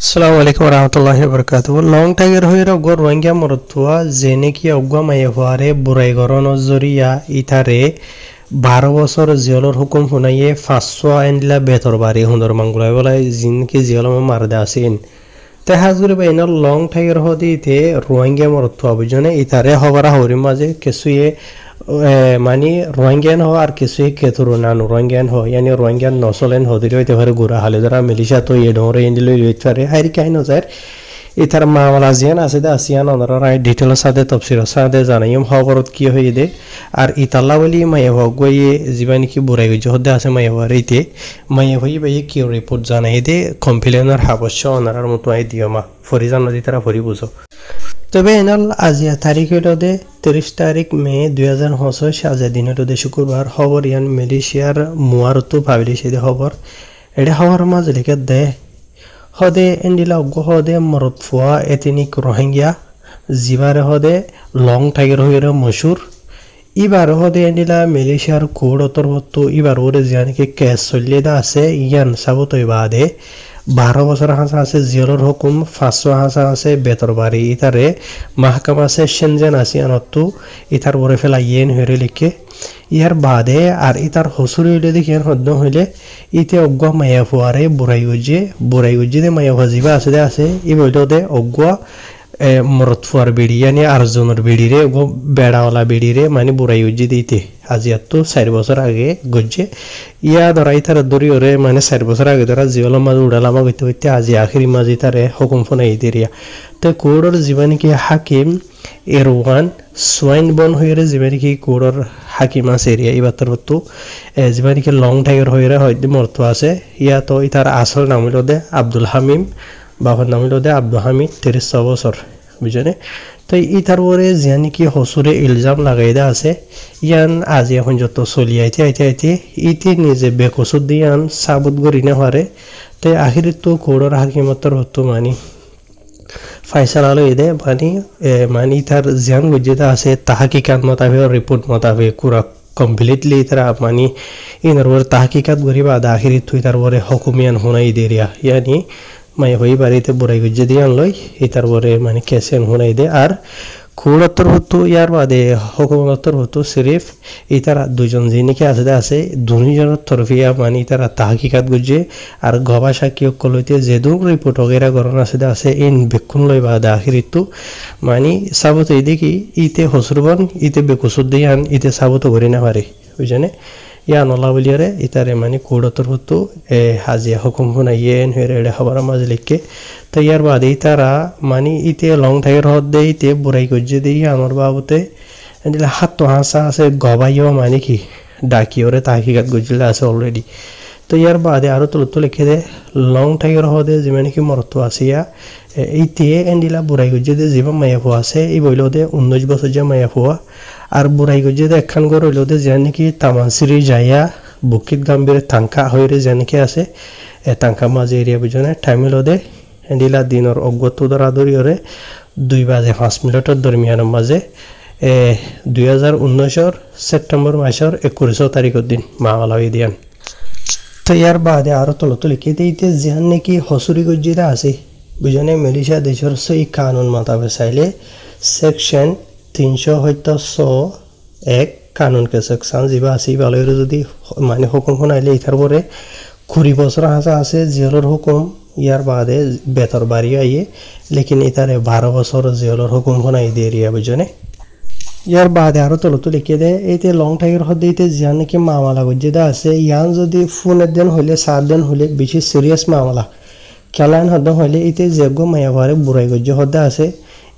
Assalamu alaikum warahmatullahi wabarakatuh. Long tiger hoira gor wangya morotwa zeneki ogwa mayeware burai gorono zoriya itare 12 বছর জিয়লর হুকুম শুনাইয়ে 500 আইনলা বেতর বাড়ি হুন্দর মাঙ্গুলাই বলাই জিনকি জিয়লম মারদা আছেন তে হাজুরে বাইনার লং টাইগার হদিতে রোহিঙ্গা মরত্বা বুঝনে ইতারে হবরা হরি মাঝে কিছুয়ে মানে রোহিঙ্গান হ আর কিছুয়ে কেতুরো না রোহিঙ্গান হ ইয়ানি রোহিঙ্গান নসলেন হদিরে হইতে পারে গুরা হালে যারা মিলিশা তো এ ডরে ইন্দিলে লইতে পারে হাইরি কাহিন যায় ইতার মামলা জিয়ান আছে দে আসিয়ান ওনারা রাই ডিটেল সাথে তফসির সাথে জানাইম খবরত কি হই দে আর ইতাল্লা বলি মায়ে হগয়ে জীবানি কি বুড়াই গজ হদে আছে মায়ে হরিতে মায়ে হই বাই কি রিপোর্ট জানাই দে কমপ্লেনার হাবশ্য ওনারার মতো আই দিয়মা ফরিজান নদী তারা ফরি বুঝো তবে এনাল আজিয়া তারিখ হলো দে 30 তারিখ মে 2025 আজ দিন হলো দে শুক্রবার খবর ইয়ান মালয়েশিয়ার মুয়ারতু পাবলিশ দে খবর এটা খবর মাঝে লিখে দে হদে এন্ডিলা হদে মরতফুয়া এথনিক রোহিঙ্গা জিবারে হদে লং টাইগার হইরে মশুর ইবার হদে এন্ডিলা মালয়েশিয়ার কোড অতর্ভুক্ত ইবার ওরে জানিকে কেস চলিয়ে আছে ইয়ান সাবতই বাদে 12 বছর হাসা আছে জিয়লর হুকুম 500 হাসা আছে বেতর বাড়ি ইতারে মাহকামা আছে সেনজেন আসিয়ানতু ইতার ওরে ফেলা ইয়েন হইরে লিখে ইয়ার বাদে আর ইতার হসুর হইলে দেখি হদ্দ হইলে ইতে অজ্ঞা মায়া ফুয়ারে বুড়াই গজ্জে দে মায়া ভাজিবা আছে দে আছে ই বইল দে অজ্ঞা মরত ফুয়ার বেড়ি ইয়ানি আরজনের বেড়ি রে বেড়াওয়ালা বেড়ি রে মানে বুড়াই গজ্জে দিতে আজিয়াত তো 4 বছর আগে গজ্জে ইয়া ধরা ইতার দরি ওরে মানে 4 বছর আগে ধরা জিওলা মাঝ উড়ালামা গইতে হইতে আজি আখিরি মাঝি তারে হুকুম ফোনাই দিরিয়া তো কোড়র জীবনী কি হাকিম এরওয়ান সোয়াইন বন হইরে জীবনী কি কোড়র হাকিম আছে এরিয়া ইবাতর তো জীবনী কি লং টাইগার হইরে হয়তো মরতো আছে ইয়া তো ইতার আসল নাম হইল দে আব্দুল হামিম বাবার নাম হইল দে আব্দুল হামিদ 30 বছর বুঝনে তো ইতার ওরে জানি কি হসুরে ইলজাম লাগাই দা আছে ইয়ান আজি এখন যত চলি আইতে ইতি নিজে বেকসুদ দিয়ান সাবুত গরি না হারে তো আখিরি তো কোড়র হাকিমতর হতো মানি ফাইসালা লই দে মানে তার জিয়ান গুজিতা আছে তাহাকিকাত মোতাবেক রিপোর্ট মোতাবেক পুরা কমপ্লিটলি তারা মানে ইনার ওর তাহাকিকাত গরি বাদ আখিরি তুই তার ওরে হুকুমিয়ান হুনাই দেরিয়া ইয়ানি মাই হই বাড়িতে বুড়াই গুজে দিয়ান লই ইতার ওরে মানে কেসেন হুনাই দে আর খুড়ত্তর হতো ইয়ার বাদে হুকুমত্তর হতো সিরিফ ইতারা দুজন যিনিকে আছে দুজনের তরফিয়া মানে ইতারা তাহাকিকাত গুজে আর গবা সাক্ষী কলইতে যেদুন রিপোর্ট वगैरह গরন আছে ইন বেকুন লই বাদে আখিরিতো মানে সাবত এই দেখি ইতে হসরবন ইতে বেকুসুদ দিয়ান ইতে সাবত করি না পারে বুঝনে ইয়া নলা বলিয়ারে ইতারে মানে কোড়তর হতো হাজিয়া হুকুম হুনাইয়েন হেরে খবর মাঝ লিখকে তো ইয়ার বাদে তারা মানে ইতে লং টাইগার হদ দে ইতে বুড়াই গজ্জে দেই আমার বাবুতে এদিলে হাত তো হাসা আছে গবাইও মানে কি ডাকিওরে তাহিকাত গজ্জিলা আছে অলরেডি তো ইয়ার বাদে আরো তুলতো লিখে দে লং টাইগার হদে যেমন কি মরতো আসিয়া ইতে এন্ডিলা বুড়াই গজ্জে দে জীবন মায়া ফুয়া আছে এই বইল দে 19 বছর যে মায়া ফুয়া আর বুড়াই গজ্জে দে একখান গর হইল দে জানি কি তামানসিরি যাইয়া বুকিত গাম্বির টাঙ্কা হইরে জানি কি আছে টাঙ্কা মাঝে এরিয়া বুঝনে টাইম হইল দে এন্ডিলা দিনর অজ্ঞত ধরা ধরিয়রে 2 বাজে 5 মিনিটের দরমিয়ানের মাঝে 2019 সেপ্টেম্বর মাসের 21 তারিখের দিন মামলা হয়ে দিয়ান তো ইয়ার বাদে আরো তলত লিখে দিতে জান নাকি হসুরি গজ্জিরা আছে বুঝনে মালয়েশিয়া দেশের সেই কানুন মোতাবেক চাইলে সেকশন 301 কানুন কে সেকশন জিবা আছে ভালোর যদি মানে হুকুম শুনাইলে ইতার পরে 20 বছর হাসা আছে জেলের হুকুম ইয়ার বাদে বেতর বাড়ি আইয়ে লেকিন ইতারে 12 বছর জেলের হুকুম শুনাই দিয়ে রিয়া বুঝনে ইয়ার বাদে আরো তলত লিখে দে এইতে লং টাইগার হদ দিতে জান নাকি মামলা গজ্জিদা আছে ইয়ান যদি ফোনের দিন হইলে 7 দিন হইলে বেশি সিরিয়াস মামলা খেলান হদ হইলে ইতে যেগো মায়াভারে বুড়াই গজ্জে হদ আছে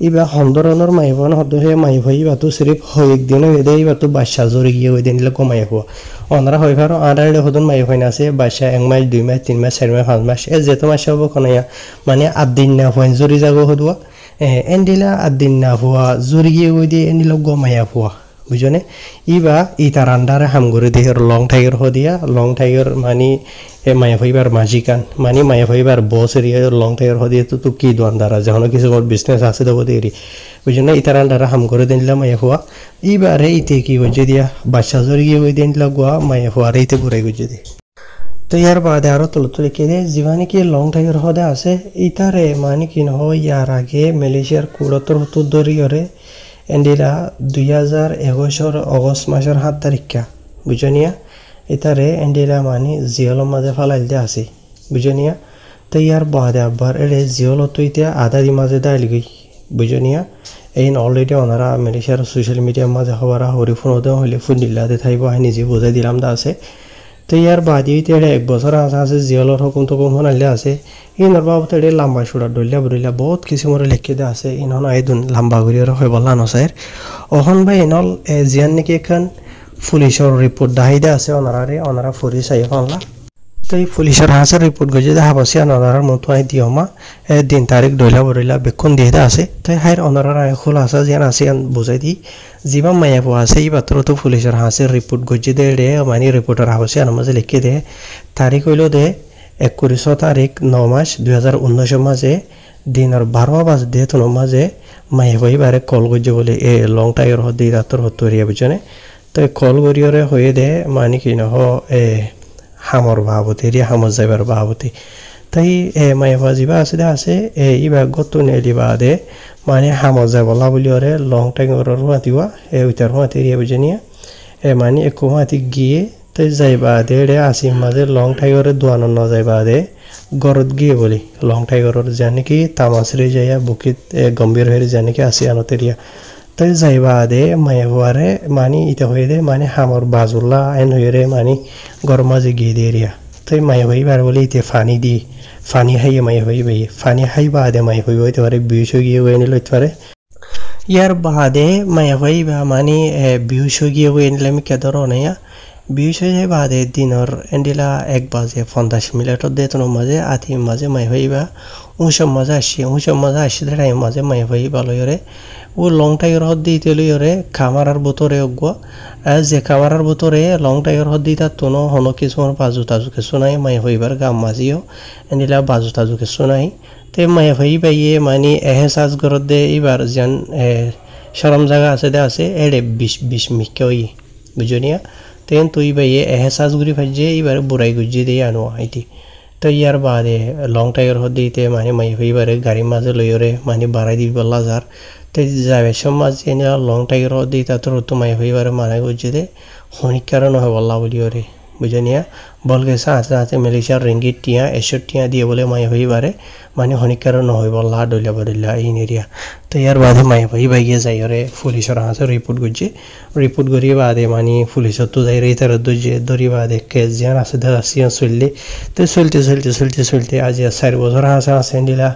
ইবা হন্দরনের মাইভান হদ হে মাইভাই বাতু সিরিফ হয় একদিন হয়ে দেই বাতু বাদশা জোরে গিয়ে ওই দিন কো মাইভা অনরা হয় ভার আড়াইড়ে হদন মাইভাই না আছে বাদশা 1 মাস 2 মাস 3 মাস 4 মাস 5 মাস এ যেত মাস হবো কোনায়া মানে আদিন না হয় জোরে যাগো হদুয়া এন্ডিলা আদিন না হওয়া জোরে গিয়ে ওই দিয়ে এন্ডিলা গো মাইয়া হওয়া বুঝনে ইবা ইতার আন্ডারে হাম করে দেহের লং টাইগার হদিয়া লং টাইগার মানে মায়া ভাইবার মাজিকান মানে মায়া ভাইবার বস এরিয়া লং টাইগার হদিয়া তো কি দোয়ানদারা যখন কিছু বিজনেস আছে দেবো দেরি বুঝনে ইতার আন্ডারে হাম করে দিলাম মায়া হওয়া ইবারে ইতে কি গজে দিয়া বাচ্চা জোরে গিয়ে ওই দিন গোয়া মায়া হওয়ারে ইতে ঘুরাই গজে দিয়ে তো ইয়ার বাদে আরো তলত লিখে দিয়ে জীবানি কি লং টাইগর হদে আছে ইতারে মানে কি নহয় ইয়ার আগে মালয়েশিয়ার কুড়াতর হতো দরিয়রে এন্ডিরা 2021 অগস্ট মাসের 7 তারিখা বুঝনিয়া ইতারে এন্ডিরা মানে জিয়লের মাঝে ফালাইল দিয়ে আছে বুঝনিয়া তো ইয়ার বাদে আবার এড়ে জিয়ল তো ইতিয়া আধা দি মাঝে দাঁড়িয়ে গই বুঝনিয়া এই অলরেডি ওনারা মালয়েশিয়ার সোশ্যাল মিডিয়ার মাঝে হওয়ারা হরিফোন ওদের হইলে ফোন দিল্লাতে থাকবো আমি নিজে বুঝাই দিলাম দা আছে তো ইয়ার বাদে ইতিয়া 1 বছর আছে জিয়লর হুকুম টুকুম শোনাইলে আছে ইনর বাবতে এড়ে লম্বা সুরা ডলিয়া বরিলা বহুত কিছু মরে লিখে দেওয়া আছে ইনন আইদুন লম্বা করিয়ার হয় বললা নসাইর অহন ভাই ইনল জিয়ান নাকি এখন পুলিশের রিপোর্ট দাহিদে আছে ওনারা ফুরি চাই ফানলা তো এই পুলিশের হাসের রিপোর্ট গজে দেখা পাচ্ছি ওনারার মতো আই দিয়মা দিন তারিখ ডইলা বরিলা বেক্ষণ দিয়ে আছে তাই হাইর ওনারার খোলা আছে জিয়ান আছে বুঝাই দি যিবা মায়া পোৱা আছে এই মাত্র তো পুলিশের হাসের রিপোর্ট গজে দে মানে রিপোর্টার হাসে আমার মাঝে লিখে দে তারিখ হইল দে 21 তারিখ 9 মাস 2019 মাঝে দিনের 12 বাজে দিয়ে তোর মাঝে মায়া ভাই বারে কল গজে বলে এ লং টাইগর হদি রাতর হতরিয়া বুঝনে তো কল গরিয়রে হয়ে দে মানে কি নহ এ হামর বাবতি রে হামর যাইবার বাবতি তাই মায়া বাজিবা আছে ইবা গত নেলি বাদে মানে হামর যাবলা বলিয়রে লং টাইগর মাতিবা উইতার মাতিরিয়া বুঝনিয়া মানে একো মাতি গিয়ে তাই যাইবা দে রে আসি মাঝে লং টাইগরের দোয়ানো ন যাইবা দে গরত গিয়ে বলি লং টাইগরের জানি কি তামাসরে যাইয়া বুকিত গম্ভীর হয়ে জানি কি আসি আনতেরিয়া তাই যাইবা দে মায়া হওয়ারে মানে ইটা হয়ে দে মানে হামর বাজুল্লা আইন হয়ে রে মানে গরম মাঝে গিয়ে দিয়ে রিয়া তাই মায়া ভাই বার বলে ইতে ফানি দি ফানি হাইয়ে মায়া ভাই ভাই ফানি হাইবা দে মায়া ভাই হইতে পারে বিষ গিয়ে হয়ে নিলে হইতে পারে ইয়ার বাদে মায়া ভাই বা মানে বিষ গিয়ে হয়ে নিলে আমি কেদর অনাইয়া বিষ হয়ে বাদে দিনর এন্ডিলা 1 বাজে 50 মিনিটর দে তোর মাঝে আতি মাঝে মায়া ভাই বা উঁসব মাঝে আসি টাইম মাঝে মায়া ভাই ভালো রে ও লং টাইগর হদ দিতে লইরে খামারার বোতরে অগুয়া যে খামারার বোতরে লং টাইগর হদ দিতা তোনো হনো কিছুমান বাজু তাজু কিছু নাই মায়া ভাইবার গাম মাঝিও এন্ডিলা বাজু তাজু কিছু নাই তে মায়া ভাই বাইয়ে মানে এহেসাজ ঘরত দে এবার যেন সরম জায়গা আছে দে আছে এড়ে 20 মিকে ওই বুঝনিয়া তেন তুই বাইয়ে এহেসাজ ঘুরি ফাইজে এবার বুড়াই গুজি দিয়ে আনো আইতি তো ইয়ার বাদে লং টাইগর হদ দিতে মানে মায়া ভাইবারে গাড়ি মাঝে লইরে মানে বাড়াই দিব লাজার তো যাবে সমাজ এনে লং টাইগর হদ দিতা তোর তো মায়া ভাইবারে মানে গুজি দে হনিক কারণ হয় বল্লা বলিওরে বুঝনিয়া বলকে আছে মালয়েশিয়ার রিঙ্গিট টিয়া 61 টিয়া দিয়ে বলে মায়া ভাইবারে মানে হনিক কারণ হয় বল্লা ডলিয়া বলিলা এই নেরিয়া তো ইয়ার বাদে মায়া ভাই বাইয়ে যাইরে পুলিশের হাতে রিপোর্ট করি বাদে মানে পুলিশের তো যাই রে তার দরি বাদে কেস জিয়ান আছে দাসিয়ান চললে তো চলতে আজ 4 বছর আছে দিলা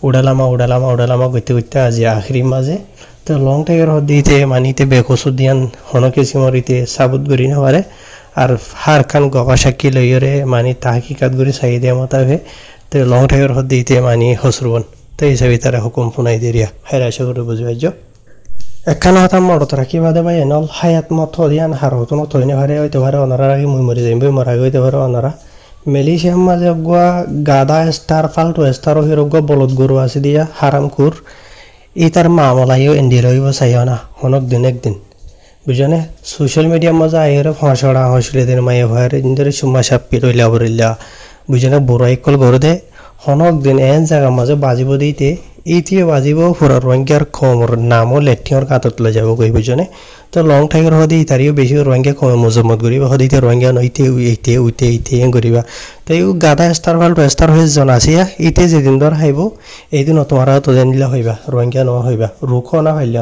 উড়ালামা করতে আজ আখরি মাঝে তো লং টাইগর হদ দিতে মানিতে বেকসু দিয়ান হন কিসিমরিতে সাবুত করি না পারে আর হার খান গবা সাক্ষী লইরে মানে তাহকিকাত করে চাই দিয়া মতাবে তো লং টাইগর হদ দিতে মানে হসরবন তো এই হিসাবে তারা হুকুম ফোনাই দিরিয়া হাইরা আশা করে বুঝবাই একখানা হতা মরত রাখি বাদে ভাই এনল হায়াত মত দিয়ান হার হতো না থইনে পারে হইতে পারে ওনারা আগে মুই মরি যাইবে মরা হইতে পারে ওনারা মালয়েশিয়ার মাঝে গুয়া গাদা স্টার ফাল্টু স্টার হিরো গুয়া বলদ গরু আছে দিয়া হারাম খুর এই তার মামলাইও এন্ডির হইব চাইও না হনক দিন একদিন বুঝনে সোশ্যাল মিডিয়ার মাঝে আইরে ফসড়া হসলে দিন মায়ে ভয়ের ইন্দরে সুমা সাপ্পি রইলা বরিল্লা বুঝনে বুড়াই কল গরু দে হনক দিন এন জায়গা মাঝে বাজিব দিতে এইটিয়ে বাজিব পুরা রোহিঙ্গার খমর নামও লেটিংর কাতত লৈ যাব কই বুঝনে তো লং টাইগর হদি তারিও বেশি রোহিঙ্গা কম মজম্মত করিবা হদিতে রোহিঙ্গা নইতে উইতে করিবা তাই গাদা স্টার ফাল্টু স্টার হয়ে জন আসিয়া ইতে যেদিন ধর হাইব এইদিন তোমারা তো জানিলা হইবা রোহিঙ্গা ন হইবা রুখো না হইলা